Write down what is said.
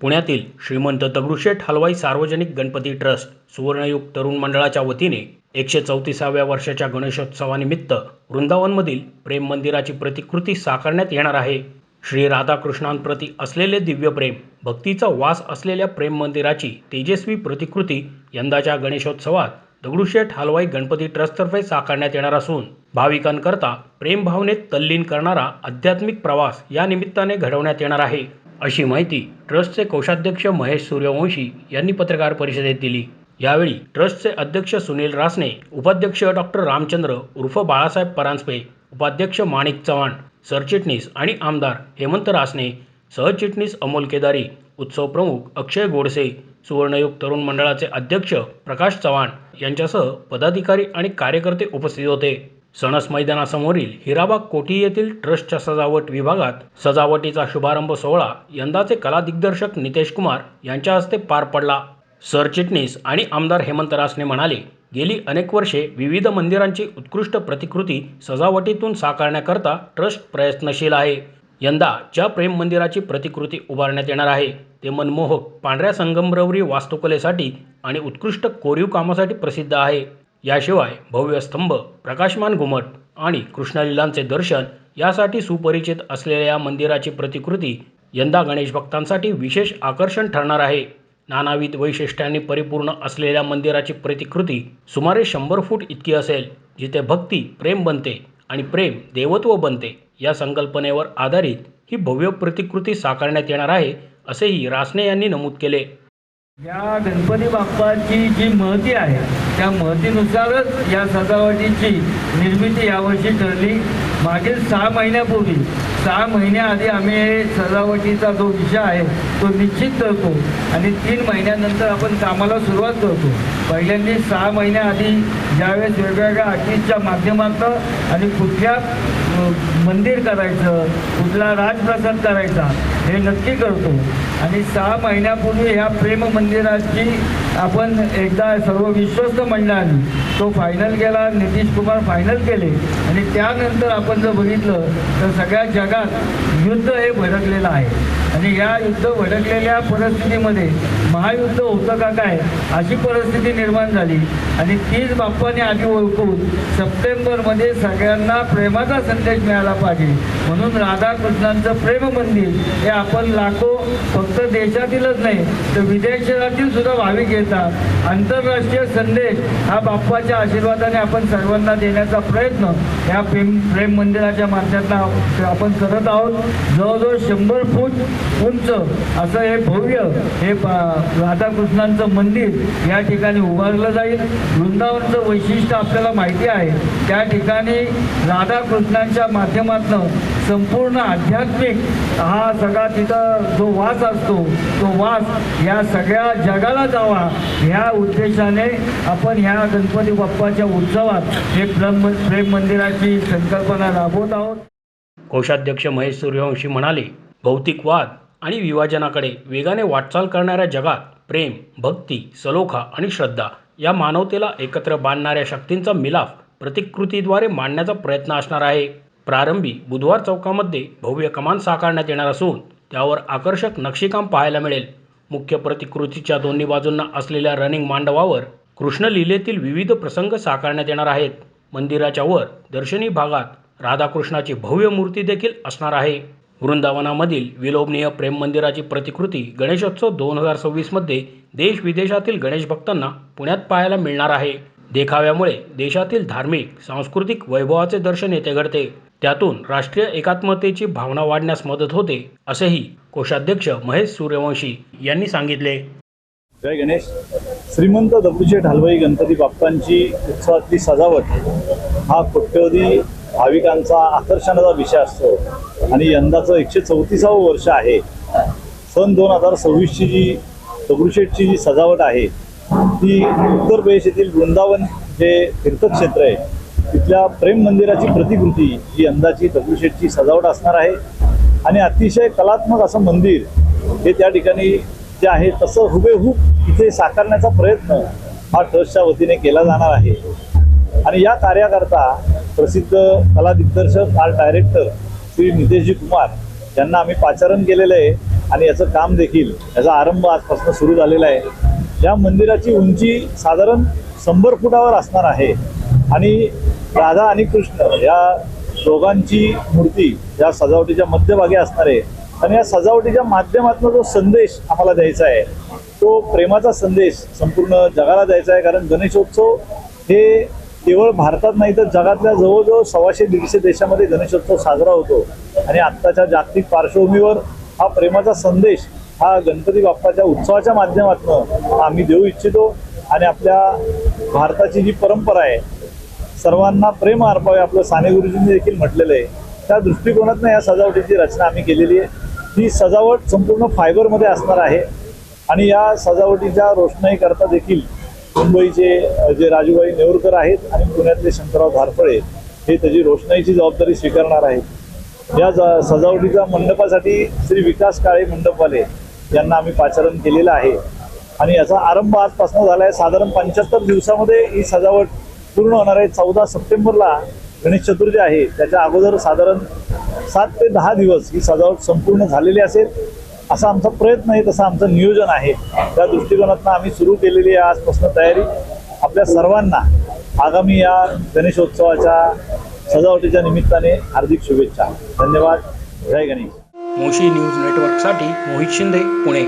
पुण्यातील श्रीमंत दगडूशेठ हलवाई सार्वजनिक गणपती ट्रस्ट सुवर्णयुग तरुण मंडळाच्या वतीने 134व्या वर्षाच्या गणेशोत्सवानिमित्त वृंदावनमधील प्रेम मंदिराची प्रतिकृती साकारण्यात येणार आहे। श्री राधाकृष्णांप्रती असलेले दिव्य प्रेम, भक्तीचा वास असलेल्या प्रेम मंदिराची तेजस्वी प्रतिकृती यंदाच्या गणेशोत्सवात दगडूशेठ हलवाई गणपती ट्रस्टतर्फे साकारण्यात येणार असून भाविकांकरता प्रेम भावनेत तल्लीन करणारा आध्यात्मिक प्रवास या निमित्ताने घडवण्यात येणार आहे, अशी माहिती ट्रस्टचे कोषाध्यक्ष महेश सूर्यवंशी यांनी पत्रकार परिषदेत दिली। यावेळी ट्रस्टचे अध्यक्ष सुनील रासने, उपाध्यक्ष डॉक्टर रामचंद्र उर्फ बाळासाहेब परांजपे, उपाध्यक्ष माणिक चव्हाण, सरचिटणीस आणि आमदार हेमंत रासने, सहचिटणीस अमोल केदारी, उत्सव प्रमुख अक्षय गोडसे, सुवर्णयुग तरुण मंडळाचे अध्यक्ष प्रकाश चव्हाण यांच्यासह पदाधिकारी आणि कार्यकर्ते उपस्थित होते। सणस मैदानासमोरील हिराबाग कोठी येथील ट्रस्टच्या सजावट विभागात सजावटीचा शुभारंभ सोहळा यंदाचे कला दिग्दर्शक नितेश कुमार यांच्या हस्ते पार पडला। सरचिटणीस आणि आमदार हेमंत रासने म्हणाले, गेली अनेक वर्षे विविध मंदिरांची उत्कृष्ट प्रतिकृती सजावटीतून साकारण्याकरता ट्रस्ट प्रयत्नशील आहे। यंदा ज्या प्रेम मंदिराची प्रतिकृती उभारण्यात येणार आहे ते मनमोहक पांढऱ्या संगमरवरी वास्तुकलेसाठी आणि उत्कृष्ट कोरीव कामासाठी प्रसिद्ध आहे। याशिवाय भव्य स्तंभ, प्रकाशमान घुमट आणि कृष्णलीलांचे दर्शन यासाठी सुपरिचित असलेल्या या मंदिराची प्रतिकृती यंदा गणेश भक्तांसाठी विशेष आकर्षण ठरणार आहे। नानाविध वैशिष्ट्यांनी परिपूर्ण असलेल्या मंदिराची प्रतिकृती सुमारे 100 फूट इतकी असेल, जिथे भक्ती प्रेम बनते आणि प्रेम देवत्व बनते या संकल्पनेवर आधारित ही भव्य प्रतिकृती साकारण्यात येणार आहे, असेही रासने यांनी नमूद केले। या गणपती बाप्पाची जी महती आहे त्या महतीनुसारच या सजावटीची निर्मिती यावर्षी ठरली। मागील 6 महिन्यापूर्वी 6 महिन्याआधी आम्ही हे सजावटीचा जो विषय आहे तो निश्चित करतो आणि 3 महिन्यानंतर आपण कामाला सुरुवात करतो। पहिल्यांदा 6 महिन्याआधी ज्यावेळेस वेगवेगळ्या आर्टिस्टच्या माध्यमातून आणि कुठल्या मंदिर करायचं, कुठला राजप्रसाद करायचा हे नक्की करतो आणि 6 महिन्यापूर्वी ह्या प्रेम मंदिराची आपण एकदा सर्व विश्वस्त मंडळांनी तो फायनल केला, नितीश कुमार फायनल केले आणि त्यानंतर आपण जर बघितलं तर सगळ्या जगात युद्ध हे भडकलेलं आहे आणि या युद्ध भडकलेल्या परिस्थितीमध्ये महायुद्ध होतं का काय अशी परिस्थिती निर्माण झाली आणि तीच बाप्पाने आधी ओळखून सप्टेंबरमध्ये सगळ्यांना प्रेमाचा संदेश मिळाला पाहिजे म्हणून राधाकृष्णांचं प्रेम मंदिर हे आपण लाखो फक्त देशातीलच नाही तर विदेशातील सुद्धा भाविक येतात। आंतरराष्ट्रीय संदेश हा बाप्पाच्या आशीर्वादाने आपण सर्वांना देण्याचा प्रयत्न या प्रेम मंदिराच्या माध्यमातून आपण करत आहोत। जवळजवळ 100 फूट उंच असं हे भव्य हे राधाकृष्णांचं मंदिर या ठिकाणी उभारलं जाईल। वृंदावनचं वैशिष्ट्य आपल्याला माहिती आहे, त्या ठिकाणी राधाकृष्णांच्या माध्यमातून संपूर्ण आध्यात्मिक हा सगळा तिथं जो वास असतो तो वास या सगळ्या जगाला जावा ह्या उद्देशाने आपण ह्या गणपती बाप्पाच्या उत्सवात हे प्रेम मंदिराची संकल्पना राबवत आहोत। कोषाध्यक्ष महेश सूर्यवंशी म्हणाले, भौतिक वाद आणि विभाजनाकडे वेगाने वाटचाल करणाऱ्या जगात प्रेम, भक्ती, सलोखा आणि श्रद्धा या मानवतेला एकत्र बांधणाऱ्या शक्तींचा मिलाफ प्रतिकृतीद्वारे मांडण्याचा प्रयत्न असणार आहे। प्रारंभी बुधवार चौकामध्ये भव्य कमान साकारण्यात येणार असून त्यावर आकर्षक नक्षीकाम पाहायला मिळेल। मुख्य प्रतिकृतीच्या दोन्ही बाजूंना असलेल्या रनिंग मांडवावर कृष्णलीलेतील विविध प्रसंग साकारण्यात येणार आहेत। मंदिराच्या वर दर्शनी भागात राधाकृष्णाची भव्य मूर्ती देखील असणार आहे। वृंदावनामधील विलोभनीय प्रेम मंदिराची प्रतिकृती गणेशोत्सव 2026 मध्ये देश विदेशातील गणेश भक्तांना पुण्यात पाहायला मिळणार आहे। देखाव्यामुळे देशातील धार्मिक सांस्कृतिक वैभवाचे दर्शन येथे घडते, त्यातून राष्ट्रीय एकात्मतेची भावना वाढण्यास मदत होते, असेही कोषाध्यक्ष महेश सूर्यवंशी यांनी सांगितले। जय गणेश। श्रीमंत दगडूशेठ हलवाई गणपती बाप्पांची उत्सवातली सजावट हा कोट्यवधी भाविकांचा आकर्षणाचा विषय असतो आणि यंदाचं 134वं वर्ष आहे। सन 2026ची जी दगडूशेठची जी सजावट आहे ती उत्तर प्रदेश येथील वृंदावन जे तीर्थक्षेत्र आहे तिथल्या प्रेम मंदिराची प्रतिकृती ही यंदाची दगडूशेठची सजावट असणार आहे आणि अतिशय कलात्मक असं मंदिर हे त्या ठिकाणी जे आहे तसं हुबेहूब इथे साकारण्याचा प्रयत्न हा ट्रस्टच्या वतीने केला जाणार आहे आणि या कार्याकरता प्रसिद्ध कला दिग्दर्शक आर्ट डायरेक्टर श्री नितेशजी कुमार यांना आम्ही पाचारण केलेलं आहे आणि याचं काम देखील, याचा आरंभ आजपासून सुरू झालेला आहे. या मंदिराची उंची साधारण 100 फुटावर असणार आहे आणि राधा आणि कृष्ण या दोघांची मूर्ती या सजावटीच्या मध्यभागी असणार आहे. आणि या सजावटीच्या माध्यमातून जो संदेश आम्हाला द्यायचा आहे तो प्रेमाचा संदेश संपूर्ण जगाला द्यायचा आहे. कारण गणेशोत्सव हे केवळ भारतात नाही तर जगातल्या जवळजवळ 100-150 देशामध्ये गणेशोत्सव साजरा होतो. आणि आत्ताच्या जागतिक पार्श्वभूमीवर हा प्रेमाचा संदेश हा गणपती बाप्पाच्या उत्सवाच्या माध्यमातून आम्ही देऊ इच्छितो. आणि आपल्या भारताची जी परंपरा आहे, सर्वांना प्रेम अर्पावे, आपलं साने गुरुजींनी देखील म्हटलेलं आहे, त्या दृष्टिकोनातून या सजावटीची रचना आम्ही केलेली आहे. ही सजावट संपूर्ण फायबरमध्ये असणार आहे आणि या सजावटीच्या रोषणाईकरता देखील मुंबईचे जे राजूभाई नेवरकर आहेत आणि पुण्यातले शंकरराव धारफळे हे त्याची रोषणाईची जबाबदारी स्वीकारणार आहेत. या सजावटीच्या मंडपासाठी श्री विकास काळे मंडपवाले यांना आम्ही पाचारण केलेलं आहे आणि याचा आरंभ आजपासून झाला आहे. साधारण 75 दिवसामध्ये ही सजावट पूर्ण होणार आहे. 14 सप्टेंबरला गणेश चतुर्थी आहे, त्याच्या अगोदर साधारण 7 ते 10 दिवस ही सजावट संपूर्ण झालेली असेल असा आमचा प्रयत्न आहे, तसं आमचं नियोजन आहे. त्या दृष्टिकोनातून आम्ही सुरू केलेली आहे आजपासून तयारी. आपल्या सर्वांना आगामी या गणेशोत्सवाच्या सजावटीच्या निमित्ताने हार्दिक शुभेच्छा. धन्यवाद. जय गणेश. मोशी न्यूज नेटवर्कसाठी मोहित शिंदे, पुणे.